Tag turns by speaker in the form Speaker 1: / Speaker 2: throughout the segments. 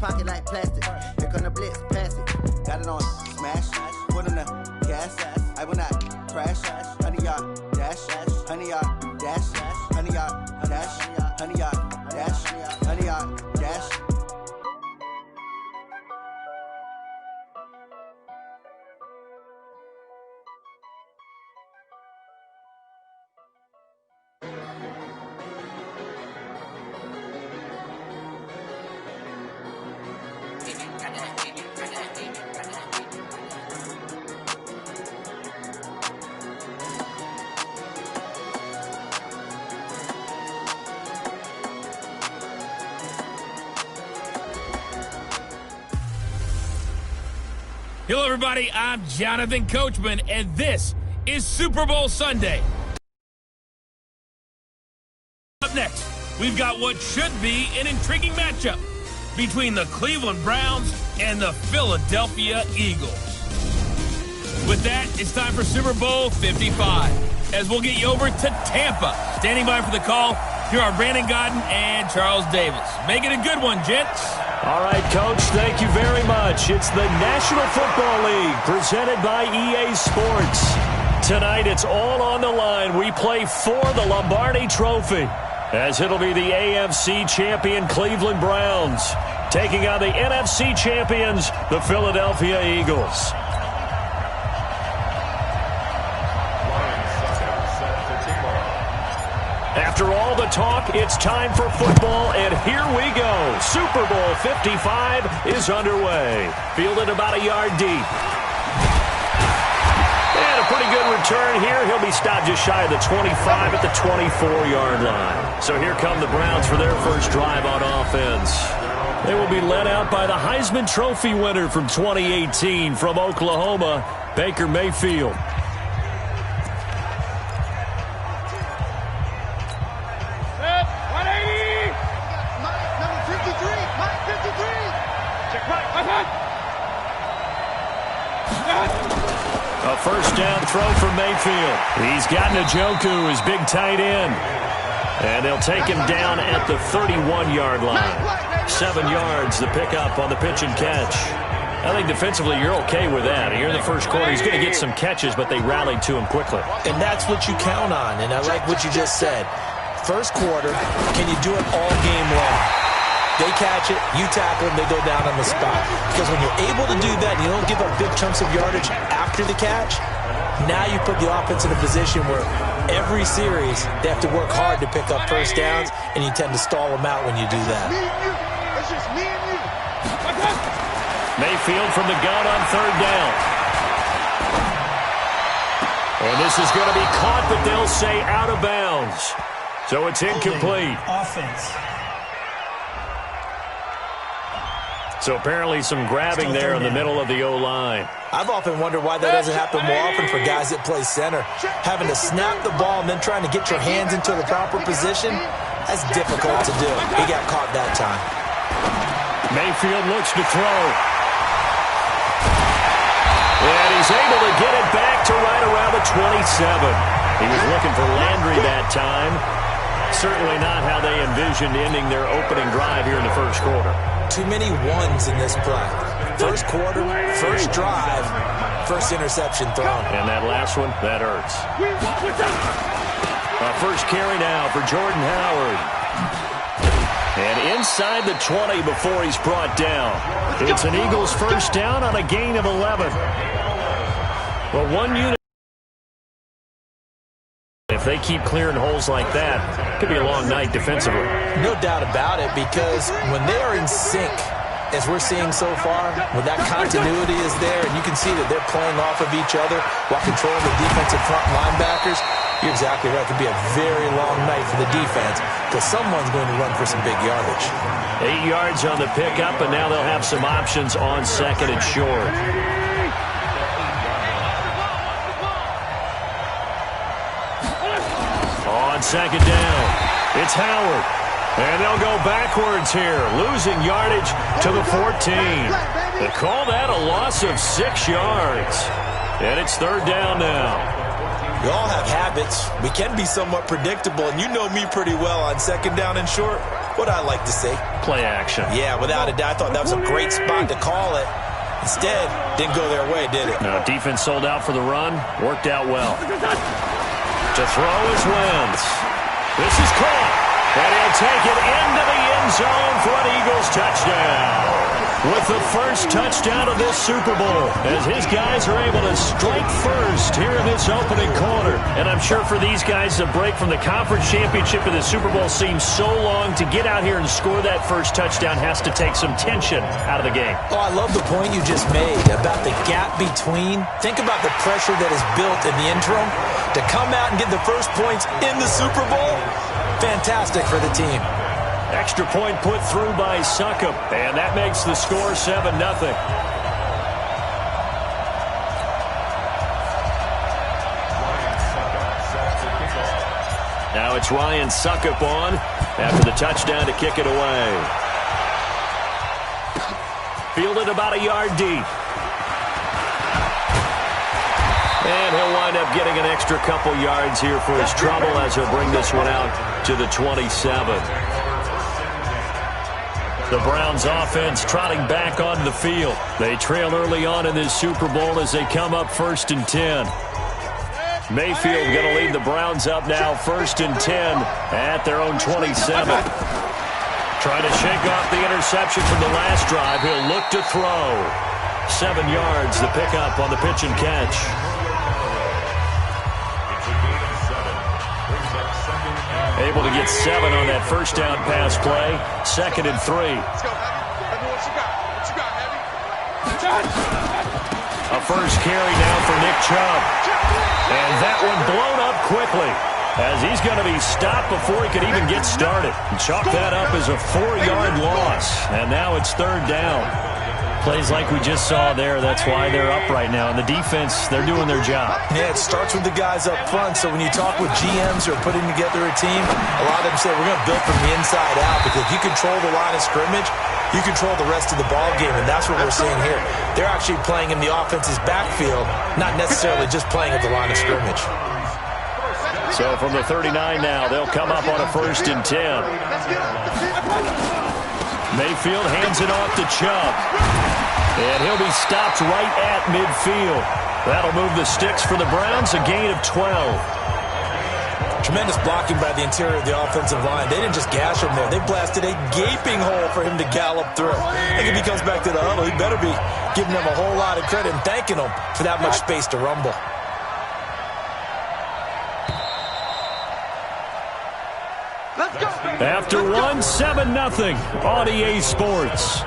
Speaker 1: pocket like plastic. Here come the blitz, pass it. Got it on smash, put in the gas. I will not crash. 100 yard dash, 100 yard dash, 100 yard dash, 100 yard dash, 100 yard dash.
Speaker 2: Hello, everybody. I'm Jonathan Coachman, and this is Super Bowl Sunday. Up next, we've got what should be an intriguing matchup between the Cleveland Browns and the Philadelphia Eagles. With that, it's time for Super Bowl 55, as we'll get you over to Tampa. Standing by for the call, here are Brandon Godden and Charles Davis. Make it a good one, gents.
Speaker 3: All right, Coach, thank you very much. It's the National Football League presented by EA Sports. Tonight, it's all on the line. We play for the Lombardi Trophy, as it'll be the AFC champion Cleveland Browns taking on the NFC champions, the Philadelphia Eagles. After all the talk, it's time for football, and here we go. Super Bowl 55 is underway. Fielded about a yard deep. And a pretty good return here. He'll be stopped just shy of the 25 at the 24-yard line. So here come the Browns for their first drive on offense. They will be led out by the Heisman Trophy winner from 2018 from Oklahoma, Baker Mayfield. A first down throw from Mayfield. He's got Njoku, his big tight end. And they'll take him down at the 31-yard line. 7 yards, the pickup on the pitch and catch. I think defensively you're okay with that. Here in the first quarter, he's going to get some catches, but they rallied to him quickly.
Speaker 4: And that's what you count on, and I like what you just said. First quarter, can you do it all game long? They catch it, you tackle them, they go down on the spot. Because when you're able to do that, you don't give up big chunks of yardage after the catch, now you put the offense in a position where every series they have to work hard to pick up first downs, and you tend to stall them out when you do that.
Speaker 5: It's just me and you.
Speaker 3: Mayfield from the gun on third down. And this is going to be caught, but they'll say out of bounds. So it's incomplete.
Speaker 6: Offense.
Speaker 3: So apparently some grabbing there in the middle of the O-line.
Speaker 4: I've often wondered why that doesn't happen more often for guys that play center. Having to snap the ball and then trying to get your hands into the proper position, that's difficult to do. He got caught that time.
Speaker 3: Mayfield looks to throw. And he's able to get it back to right around the 27. He was looking for Landry that time. Certainly not how they envisioned ending their opening drive here in the first quarter.
Speaker 4: Too many ones in this play. First quarter, first drive, first interception thrown.
Speaker 3: And that last one, that hurts. First carry now for Jordan Howard. And inside the 20 before he's brought down. It's an Eagles first down on a gain of 11. Well, one unit. If they keep clearing holes like that, it could be a long night defensively.
Speaker 4: No doubt about it, because when they are in sync, as we're seeing so far, when that continuity is there, and you can see that they're playing off of each other while controlling the defensive front linebackers, you're exactly right. It could be a very long night for the defense, because someone's going to run for some big yardage.
Speaker 3: 8 yards on the pickup, and now they'll have some options on second and short. On second down, it's Howard. And they'll go backwards here, losing yardage to the 14. They call that a loss of 6 yards. And it's third down now.
Speaker 4: We all have habits. We can be somewhat predictable, and you know me pretty well on second down and short. What I like to see.
Speaker 3: Play action.
Speaker 4: Yeah, without a doubt. I thought that was a great spot to call it. Instead, didn't go their way, did it?
Speaker 3: No, defense sold out for the run. Worked out well. To throw is Wentz. This is caught. And he'll take it into the end zone for an Eagles touchdown. With the first touchdown of this Super Bowl, as his guys are able to strike first here in this opening quarter. And I'm sure for these guys, the break from the conference championship to the Super Bowl seems so long. To get out here and score that first touchdown has to take some tension out of the game.
Speaker 4: Oh, I love the point you just made about the gap between. Think about the pressure that is built in the interim. To come out and get the first points in the Super Bowl, fantastic for the team.
Speaker 3: Extra point put through by Succop, and that makes the score 7-0. Now it's Ryan Succop on after the touchdown to kick it away. Fielded about a yard deep. And he'll wind up getting an extra couple yards here for his trouble as he'll bring this one out to the 27. The Browns offense trotting back onto the field. They trail early on in this Super Bowl as they come up 1st and 10. Mayfield going to lead the Browns up now 1st and 10 at their own 27. Trying to shake off the interception from the last drive. He'll look to throw. 7 yards the pickup on the pitch and catch. Able to get 7 on that first down pass play. 2nd and 3.
Speaker 5: Let's go, Heavy. What you got, Heavy?
Speaker 3: A first carry now for Nick Chubb. And that one blown up quickly as he's going to be stopped before he could even get started. Chalk that up as a 4-yard loss. And now it's 3rd down. Plays like we just saw there, that's why they're up right now. And the defense, they're doing their job.
Speaker 4: Yeah, it starts with the guys up front. So when you talk with GMs who are putting together a team, a lot of them say we're going to build from the inside out, because if you control the line of scrimmage, you control the rest of the ball game, and that's what we're seeing here. They're actually playing in the offense's backfield, not necessarily just playing at the line of scrimmage.
Speaker 3: So from the 39 now, they'll come up on a 1st and 10. Mayfield hands it off to Chubb. And he'll be stopped right at midfield. That'll move the sticks for the Browns, a gain of 12.
Speaker 4: Tremendous blocking by the interior of the offensive line. They didn't just gash him there. They blasted a gaping hole for him to gallop through. I think if he comes back to the huddle, he better be giving them a whole lot of credit and thanking them for that much space to rumble.
Speaker 5: Let's go.
Speaker 3: After 1, 7-0 on EA Sports.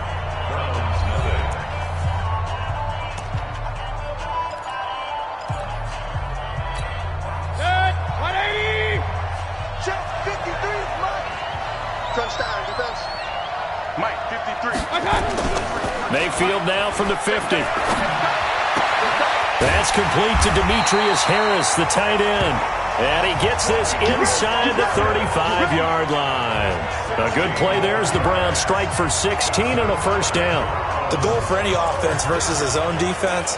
Speaker 5: Touchdown, defense. Mike, 53.
Speaker 3: Mayfield now from the 50. That's complete to Demetrius Harris, the tight end. And he gets this inside the 35-yard line. A good play there as the Browns strike for 16 on a first down.
Speaker 4: The goal for any offense versus his own defense,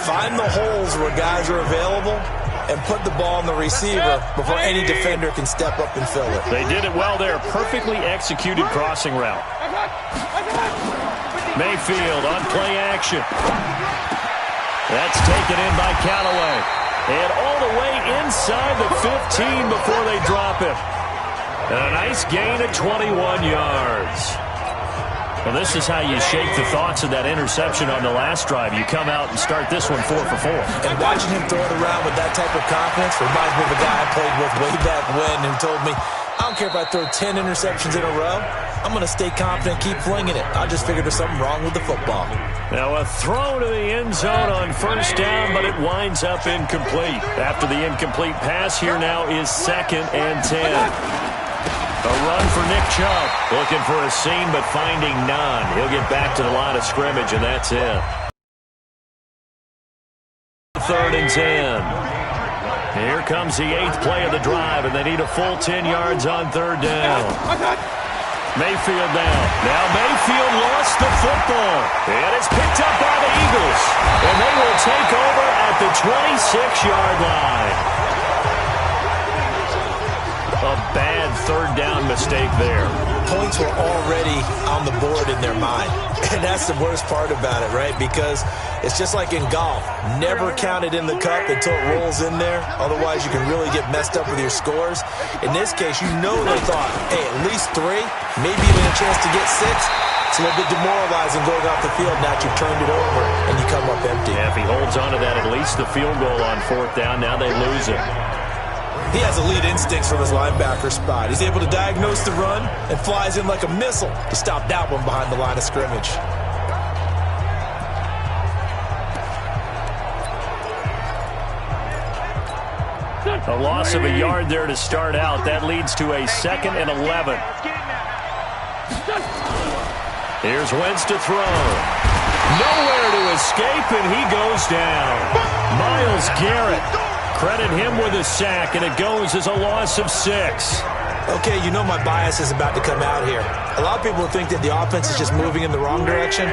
Speaker 4: find the holes where guys are available and put the ball in the receiver before any defender can step up and fill it.
Speaker 3: They did it well there. Perfectly executed crossing route. Mayfield on play action. That's taken in by Callaway. And all the way inside the 15 before they drop him. And a nice gain of 21 yards. Well, this is how you shake the thoughts of that interception on the last drive. You come out and start this one 4 for 4.
Speaker 4: And watching him throw it around with that type of confidence reminds me of a guy I played with way back when who told me, I don't care if I throw 10 interceptions in a row. I'm going to stay confident, keep flinging it. I just figured there's something wrong with the football.
Speaker 3: Now a throw to the end zone on first down, but it winds up incomplete. After the incomplete pass, here now is 2nd and 10. A run for Nick Chubb. Looking for a seam, but finding none. He'll get back to the line of scrimmage, and that's it. 3rd and 10. Here comes the 8th play of the drive, and they need a full 10 yards on 3rd down. Mayfield now. Now Mayfield lost the football. And it's picked up by the Eagles. And they will take over at the 26-yard line. A bad third down mistake there.
Speaker 4: Points were already on the board in their mind. And that's the worst part about it, right? Because it's just like in golf. Never count it in the cup until it rolls in there. Otherwise, you can really get messed up with your scores. In this case, you know they thought, hey, at least 3, maybe even a chance to get 6. It's a little bit demoralizing going off the field. Now you've turned it over, and you come up empty.
Speaker 3: Yeah, if he holds on to that, at least the field goal on 4th down. Now they lose it.
Speaker 4: He has elite instincts from his linebacker spot. He's able to diagnose the run and flies in like a missile to stop that one behind the line of scrimmage.
Speaker 3: A loss of a yard there to start out. That leads to a 2nd and 11. Here's Wentz to throw. Nowhere to escape, and he goes down. Myles Garrett. Credit him with a sack, and it goes as a loss of 6.
Speaker 4: Okay, you know my bias is about to come out here. A lot of people think that the offense is just moving in the wrong direction.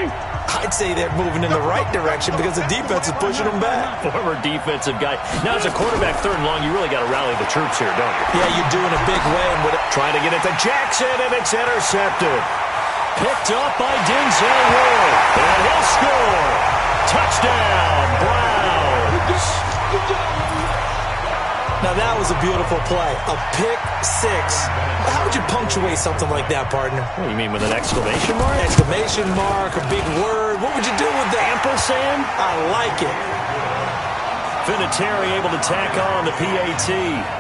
Speaker 4: I'd say they're moving in the right direction because the defense is pushing them back.
Speaker 3: Former defensive guy. Now, as a quarterback, 3rd and long, you really got to rally the troops here, don't you?
Speaker 4: Yeah, you're doing a big way.
Speaker 3: Trying to get it to Jackson, and it's intercepted. Picked up by Denzel Ward, and he'll score. Touchdown, Browns.
Speaker 4: Now, that was a beautiful play. A pick 6. How would you punctuate something like that, partner?
Speaker 3: What do you mean, with an exclamation mark?
Speaker 4: Exclamation mark, a big word. What would you do with that?
Speaker 3: Ampersand?
Speaker 4: I like it.
Speaker 3: Vinatieri able to tack on the PAT,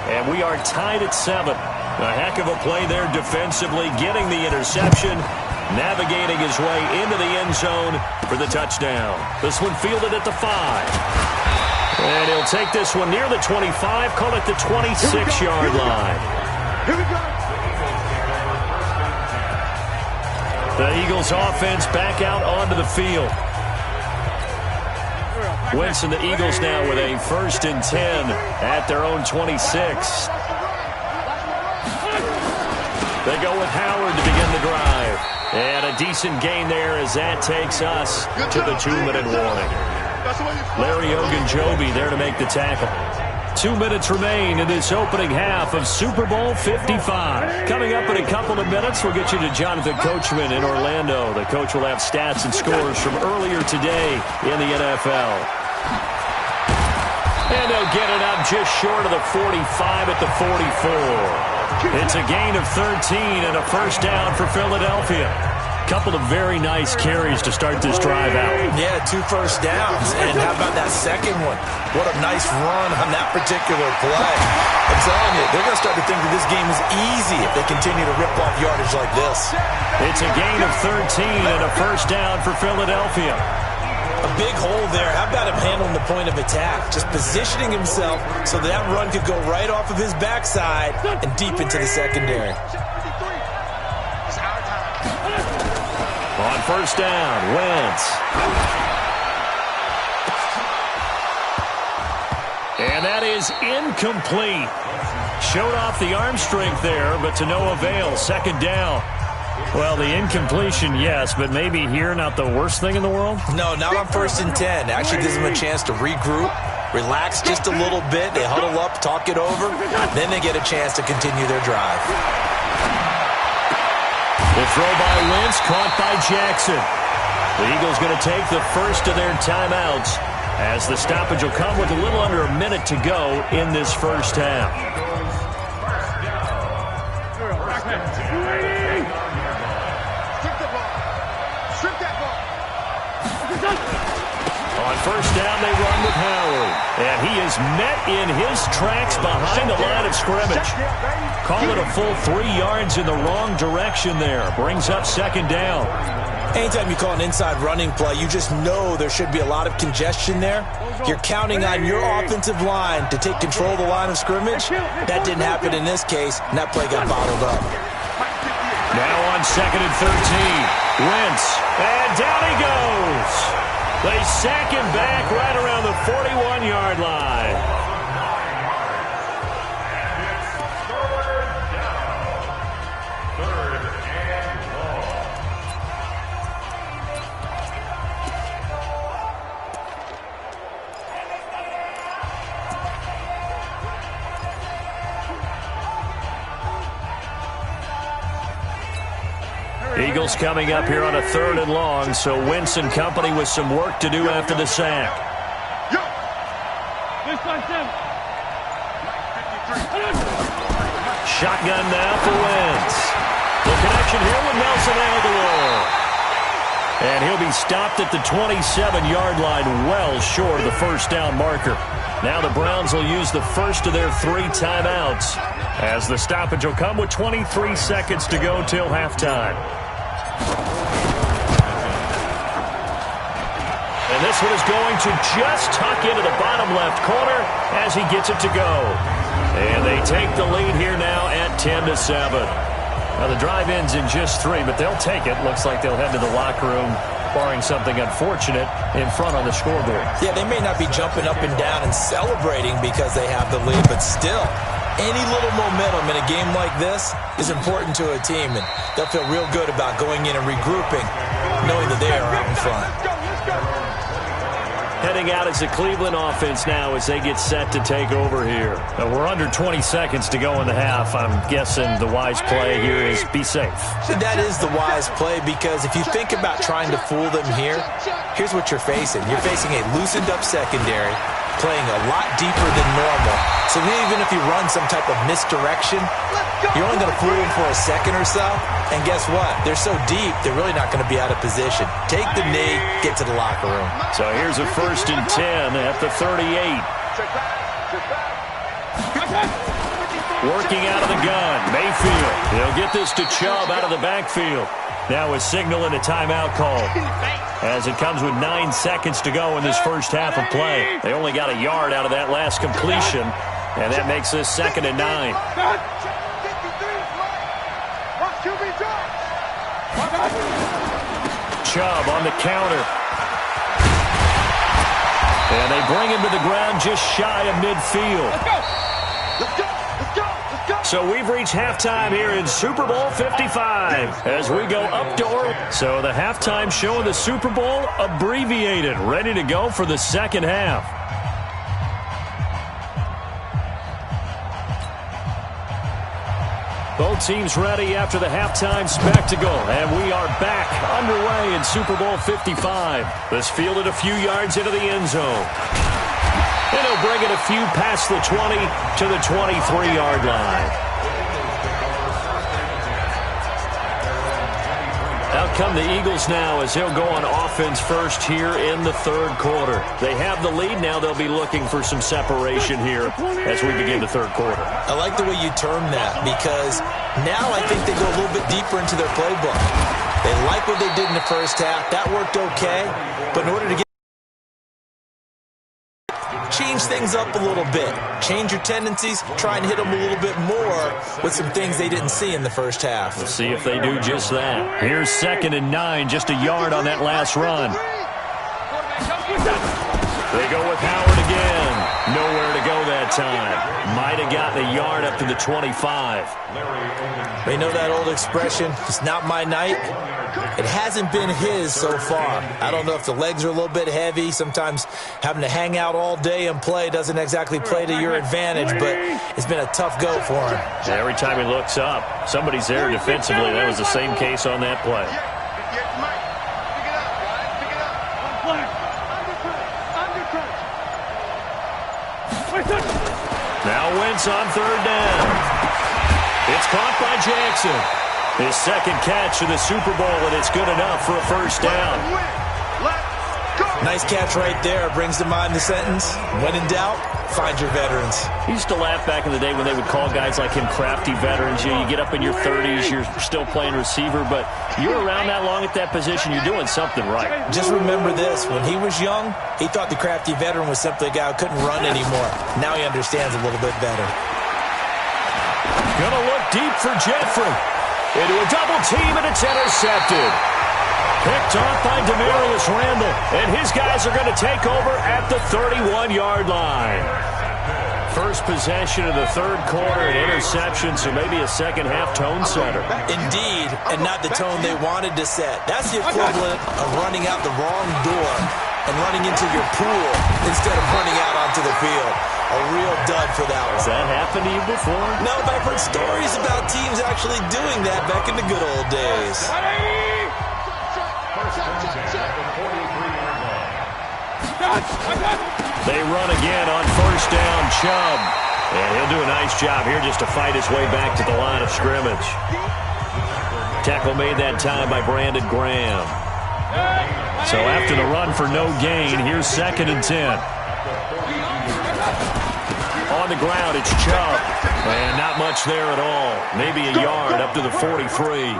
Speaker 3: and we are tied at 7. A heck of a play there defensively, getting the interception, navigating his way into the end zone for the touchdown. This one fielded at the 5. And he'll take this one near the 25, call it the 26-yard line.
Speaker 5: Here we go.
Speaker 3: The Eagles offense back out onto the field. Wentz and the Eagles now with a 1st and 10 at their own 26. They go with Howard to begin the drive. And a decent gain there as that takes us to the 2-minute warning. Larry Ogunjobi there to make the tackle. 2 minutes remain in this opening half of Super Bowl 55. Coming up in a couple of minutes, we'll get you to Jonathan Coachman in Orlando. The coach will have stats and scores from earlier today in the NFL. And they'll get it up just short of the 45 at the 44. It's a gain of 13 and a 1st down for Philadelphia. Couple of very nice carries to start this drive out.
Speaker 4: Yeah, 2 first downs. And how about that second one? What a nice run on that particular play. I'm telling you, they're going to start to think that this game is easy if they continue to rip off yardage like this.
Speaker 3: It's a gain of 13 and a 1st down for Philadelphia.
Speaker 4: A big hole there. How about him handling the point of attack? Just positioning himself so that run could go right off of his backside and deep into the secondary.
Speaker 3: On 1st down, Wentz. And that is incomplete. Showed off the arm strength there, but to no avail. 2nd down. Well, the incompletion, yes, but maybe here not the worst thing in the world?
Speaker 4: No, not on 1st and 10. Actually gives them a chance to regroup, relax just a little bit. They huddle up, talk it over. Then they get a chance to continue their drive.
Speaker 3: The throw by Wentz, caught by Jackson. The Eagles going to take the first of their timeouts as the stoppage will come with a little under a minute to go in this 1st half. On 1st down, they run with Howard. And he is met in his tracks behind the line of scrimmage. Call it a full 3 yards in the wrong direction there. Brings up 2nd down.
Speaker 4: Anytime you call an inside running play, you just know there should be a lot of congestion there. You're counting on your offensive line to take control of the line of scrimmage. That didn't happen in this case, and that play got bottled up.
Speaker 3: Now on 2nd and 13. Wentz. And down he goes. They sack him back right around the 41-yard line. Eagles coming up here on a 3rd and long, so Wentz and company with some work to do after the sack. Shotgun now for Wentz. The connection here with Nelson Aguilar. And he'll be stopped at the 27-yard line, well short of the first down marker. Now the Browns will use the first of their 3 timeouts, as the stoppage will come with 23 seconds to go till halftime. And this one is going to just tuck into the bottom left corner as he gets it to go. And they take the lead here now at 10-7. Now, the drive ends in just 3, but they'll take it. Looks like they'll head to the locker room, barring something unfortunate, in front on the scoreboard.
Speaker 4: Yeah, they may not be jumping up and down and celebrating because they have the lead, but still, any little momentum in a game like this is important to a team, and they'll feel real good about going in and regrouping, knowing that they are out in front.
Speaker 3: Heading out is the Cleveland offense now as they get set to take over here. We're under 20 seconds to go in the half. I'm guessing the wise play here is be safe.
Speaker 4: That is the wise play, because if you think about trying to fool them here, here's what you're facing. You're facing a loosened up secondary, playing a lot deeper than normal. So even if you run some type of misdirection, you're only going to fool them for a second or so. And guess what? They're so deep, they're really not going to be out of position. Take the knee, get to the locker room.
Speaker 3: So here's a 1st and 10 at the 38. Working out of the gun, Mayfield. He'll get this to Chubb out of the backfield. Now a signal and a timeout call, as it comes with 9 seconds to go in this first half of play. They only got a yard out of that last completion, and that makes this 2nd and 9. Chubb on the counter. And they bring him to the ground just shy of midfield.
Speaker 5: Let's go.
Speaker 3: So we've reached halftime here in Super Bowl 55 as we go up to Orlando. So the halftime show of the Super Bowl abbreviated, ready to go for the second half. Both teams ready after the halftime spectacle, and we are back underway in Super Bowl 55. This fielded a few yards into the end zone. And he'll bring it a few past the 20 to the 23-yard line. Out come the Eagles now as they'll go on offense first here in the third quarter. They have the lead now. They'll be looking for some separation here as we begin the third quarter.
Speaker 4: I like the way you term that, because now I think they go a little bit deeper into their playbook. They like what they did in the first half. That worked okay, but in order to get change things up a little bit, change your tendencies, try and hit them a little bit more with some things they didn't see in the first half.
Speaker 3: We'll see if they do just that. Here's 2nd and 9, just a yard on that last run. They go with Howard again. Nowhere to go that time. Might have gotten a yard up to the 25.
Speaker 4: They know that old expression, it's not my night. It hasn't been his so far. I don't know if the legs are a little bit heavy. Sometimes having to hang out all day and play doesn't exactly play to your advantage, but it's been a tough go for him.
Speaker 3: Every time he looks up, somebody's there defensively. That was the same case on that play. Now Wentz on 3rd down. It's caught by Jackson. His second catch of the Super Bowl, and it's good enough for a first down.
Speaker 4: Nice catch right there. Brings to mind the sentence, when in doubt, find your veterans.
Speaker 3: He used to laugh back in the day when they would call guys like him crafty veterans. You get up in your 30s, you're still playing receiver, but you're around that long at that position, you're doing something right.
Speaker 4: Just remember this. When he was young, he thought the crafty veteran was simply a guy who couldn't run anymore. Now he understands a little bit better.
Speaker 3: Gonna look deep for Jeffrey. Into a double team, and it's intercepted. Picked off by Demarius Randall, and his guys are going to take over at the 31-yard line. First possession of the third quarter, an interception, so maybe a second-half tone setter.
Speaker 4: Indeed, and not the tone they wanted to set. That's the equivalent of running out the wrong door and running into your pool instead of running out onto the field. A real dud for that one.
Speaker 3: Has that happened to you before?
Speaker 4: No, but I've heard stories about teams actually doing that back in the good old days.
Speaker 3: They run again on first down, Chubb. And he'll do a nice job here just to fight his way back to the line of scrimmage. Tackle made that time by Brandon Graham. So after the run for no gain, here's 2nd and 10. On the ground, it's Chubb. And not much there at all. Maybe a yard up to the 43.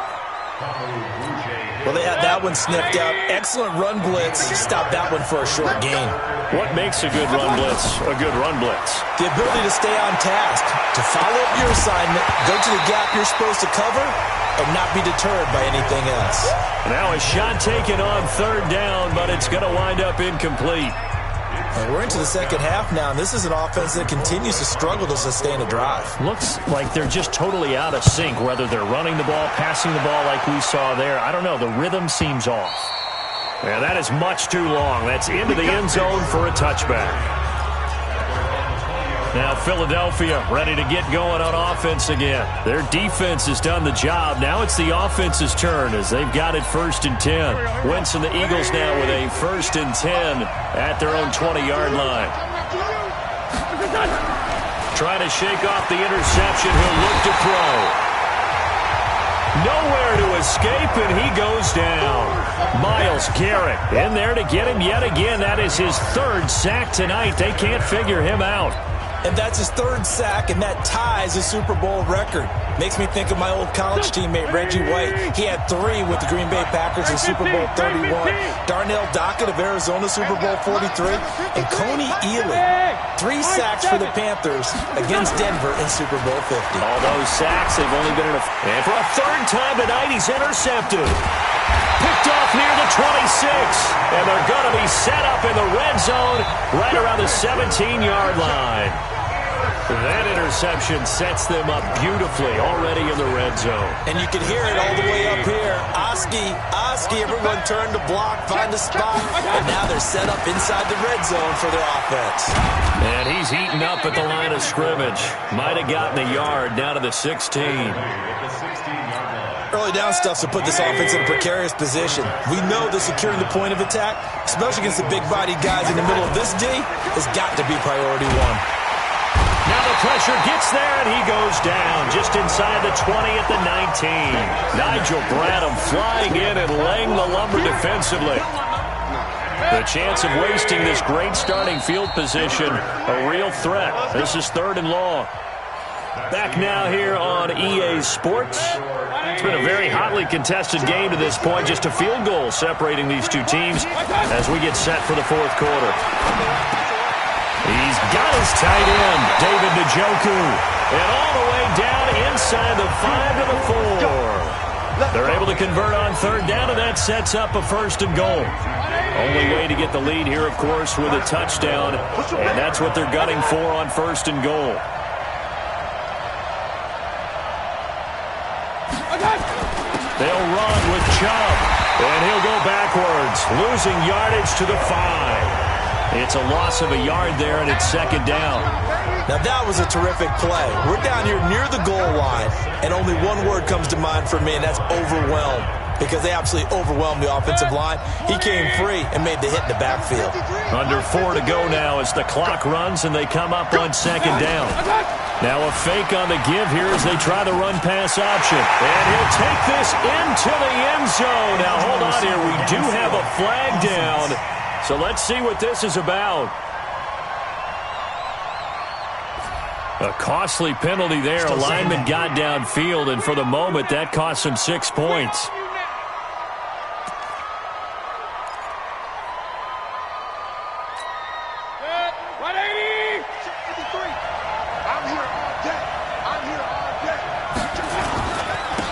Speaker 4: Well, they had that one sniffed out. Excellent run blitz. Stop that one for a short gain.
Speaker 3: What makes a good run blitz a good run blitz?
Speaker 4: The ability to stay on task, to follow up your assignment, go to the gap you're supposed to cover, and not be deterred by anything else.
Speaker 3: Now a shot taken on 3rd down, but it's going to wind up incomplete.
Speaker 4: And we're into the second half now, and this is an offense that continues to struggle to sustain a drive.
Speaker 3: Looks like they're just totally out of sync, whether they're running the ball, passing the ball like we saw there. I don't know. The rhythm seems off. Yeah, that is much too long. That's into the end zone for a touchback. Now Philadelphia ready to get going on offense again. Their defense has done the job. Now it's the offense's turn as they've got it 1st and 10. Wentz and the Eagles now with a 1st and 10 at their own 20-yard line. Trying to shake off the interception. He'll look to throw. Nowhere to escape, and he goes down. Myles Garrett in there to get him yet again. That is his 3rd sack tonight. They can't figure him out.
Speaker 4: And that's his 3rd sack, and that ties a Super Bowl record. Makes me think of my old college teammate, Reggie White. He had 3 with the Green Bay Packers in Super Bowl 31. Darnell Dockett of Arizona, Super Bowl 43. And Coney Ealy, 3 sacks for the Panthers against Denver in Super Bowl 50.
Speaker 3: All those sacks, they've only been in and for a 3rd time tonight, he's intercepted. Picked off near the 26. And they're going to be set up in the red zone right around the 17-yard line. That interception sets them up beautifully already in the red zone.
Speaker 4: And you can hear it all the way up here. Oski, everyone turned to block, find a spot. And now they're set up inside the red zone for their offense.
Speaker 3: And he's eaten up at the line of scrimmage. Might have gotten a yard down to the 16.
Speaker 4: Early down stuff to put this offense in a precarious position. We know that securing the point of attack, especially against the big-bodied guys in the middle of this D, has got to be priority 1.
Speaker 3: Now the pressure gets there, and he goes down just inside the 20 at the 19. Nigel Bradham flying in and laying the lumber defensively. The chance of wasting this great starting field position, a real threat. This is 3rd and long. Back now here on EA Sports. It's been a very hotly contested game to this point. Just a field goal separating these two teams as we get set for the 4th quarter. He's got his tight end, David Njoku. And all the way down inside the 5 to the 4. They're able to convert on 3rd down, and that sets up a 1st and goal. Only way to get the lead here, of course, with a touchdown. And that's what they're gunning for on 1st and goal. They'll run with Chubb, and he'll go backwards, losing yardage to the 5. It's a loss of a yard there, and it's 2nd down.
Speaker 4: Now that was a terrific play. We're down here near the goal line, and only one word comes to mind for me, and that's overwhelmed, because they absolutely overwhelmed the offensive line. He came free and made the hit in the backfield.
Speaker 3: Under 4 to go now as the clock runs, and they come up on 2nd down. Now a fake on the give here as they try the run-pass option. And he'll take this into the end zone. Now hold on here. We do have a flag down. So let's see what this is about. A costly penalty there. A lineman got downfield, and for the moment, that cost him 6 points.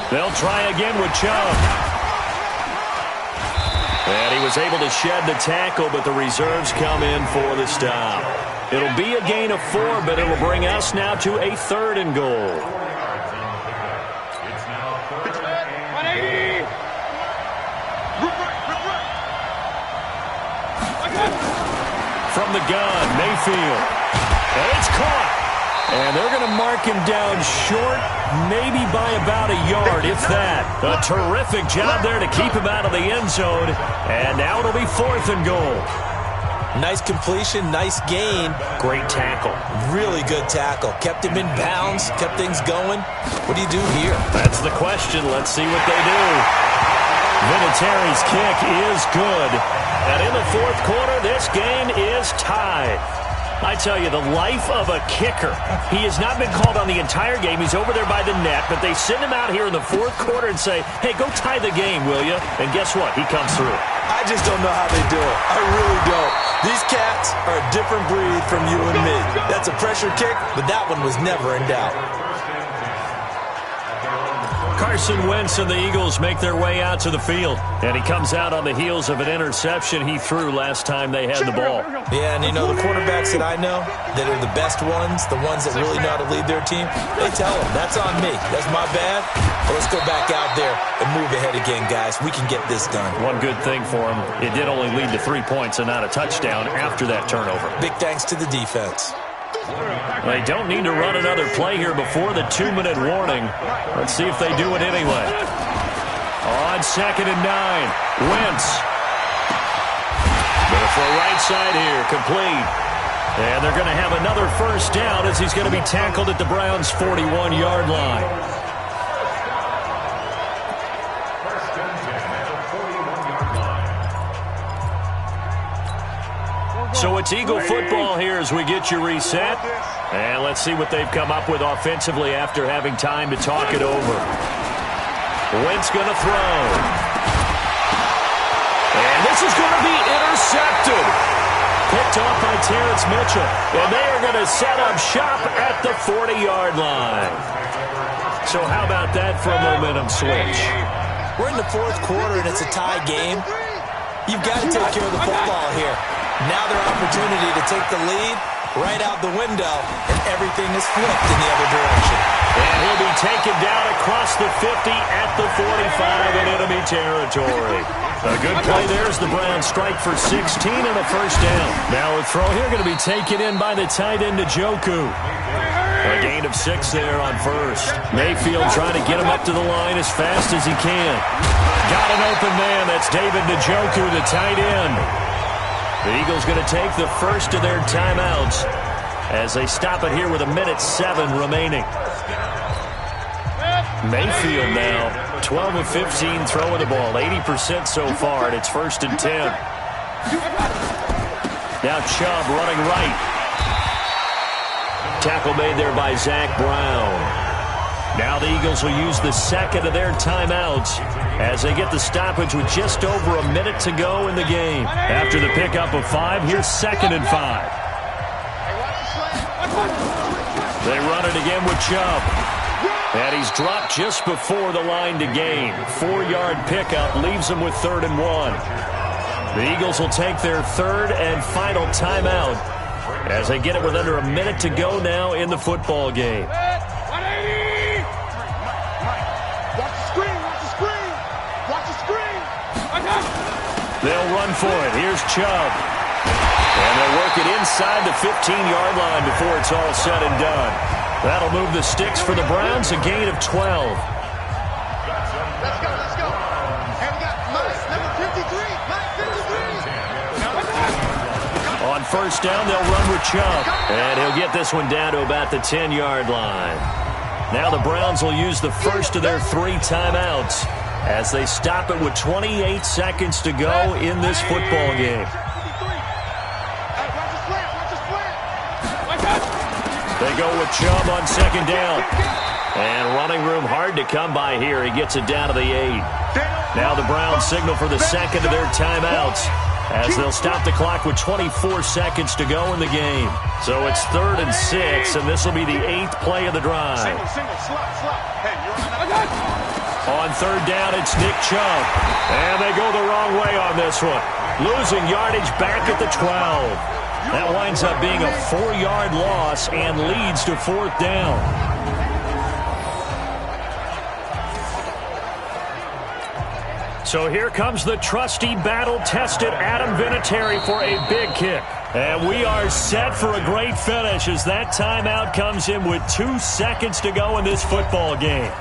Speaker 3: They'll try again with Chubb. And he was able to shed the tackle, but the reserves come in for the stop. It'll be a gain of 4, but it'll bring us now to a 3rd and goal. From the gun, Mayfield. And it's caught. And they're going to mark him down short maybe by about a yard, if that. A terrific job there to keep him out of the end zone. And now it'll be 4th and goal.
Speaker 4: Nice completion, nice gain.
Speaker 3: Great tackle.
Speaker 4: Really good tackle. Kept him in bounds, kept things going. What do you do here?
Speaker 3: That's the question. Let's see what they do. Vinatieri's kick is good. And in the 4th quarter, this game is tied. I tell you, the life of a kicker. He has not been called on the entire game. He's over there by the net, but they send him out here in the 4th quarter and say, hey, go tie the game, will you? And guess what? He comes through.
Speaker 4: I just don't know how they do it. I really don't. These cats are a different breed from you and me. That's a pressure kick, but that one was never in doubt.
Speaker 3: Carson Wentz and the Eagles make their way out to the field. And he comes out on the heels of an interception he threw last time they had the ball.
Speaker 4: Yeah, and you know, the quarterbacks that I know that are the best ones, the ones that really know how to lead their team, they tell them, that's on me. That's my bad. But let's go back out there and move ahead again, guys. We can get this done.
Speaker 3: One good thing for him, it did only lead to 3 points and not a touchdown after that turnover.
Speaker 4: Big thanks to the defense.
Speaker 3: They don't need to run another play here before the 2-minute warning. Let's see if they do it anyway. On 2nd and 9, Wentz. Going to throw right side here, complete. And they're going to have another first down as he's going to be tackled at the Browns' 41-yard line. So it's Eagle football here as we get you reset. And let's see what they've come up with offensively after having time to talk it over. Wentz going to throw. And this is going to be intercepted. Picked off by Terrence Mitchell. And they are going to set up shop at the 40-yard line. So how about that for a momentum switch?
Speaker 4: We're in the 4th quarter and it's a tie game. You've got to take care of the football here. Now their opportunity to take the lead right out the window, and everything is flipped in the other direction.
Speaker 3: And he'll be taken down across the 50 at the 45 in enemy territory. A good play there as the Browns strike for 16 and a first down. Now a throw here going to be taken in by the tight end Njoku. A gain of 6 there on first. Mayfield trying to get him up to the line as fast as he can. Got an open man. That's David Njoku, the tight end. The Eagles going to take the first of their timeouts as they stop it here with 1:07 remaining. Mayfield now, 12 of 15 throwing the ball, 80% so far, and it's 1st and 10. Now Chubb running right. Tackle made there by Zach Brown. Now the Eagles will use the second of their timeouts as they get the stoppage with just over a minute to go in the game. After the pickup of 5, here's 2nd and 5. They run it again with Chubb. And he's dropped just before the line to gain. 4-yard pickup leaves him with 3rd and 1. The Eagles will take their 3rd and final timeout as they get it with under a minute to go now in the football game. They'll run for it. Here's Chubb. And they'll work it inside the 15-yard line before it's all said and done. That'll move the sticks for the Browns, a gain of 12.
Speaker 5: Let's go, let's go. And we got number 53.
Speaker 3: On first down, they'll run with Chubb. And he'll get this one down to about the 10-yard line. Now the Browns will use the first of their 3 timeouts as they stop it with 28 seconds to go in this football game. They go with Chubb on 2nd down. And running room hard to come by here. He gets it down to the 8. Now the Browns signal for the second of their timeouts as they'll stop the clock with 24 seconds to go in the game. So it's 3rd and 6, and this will be the 8th play of the drive. On 3rd down, it's Nick Chubb. And they go the wrong way on this one. Losing yardage back at the 12. That winds up being a 4-yard loss and leads to 4th down. So here comes the trusty battle-tested Adam Vinatieri for a big kick. And we are set for a great finish as that timeout comes in with 2 seconds to go in this football game.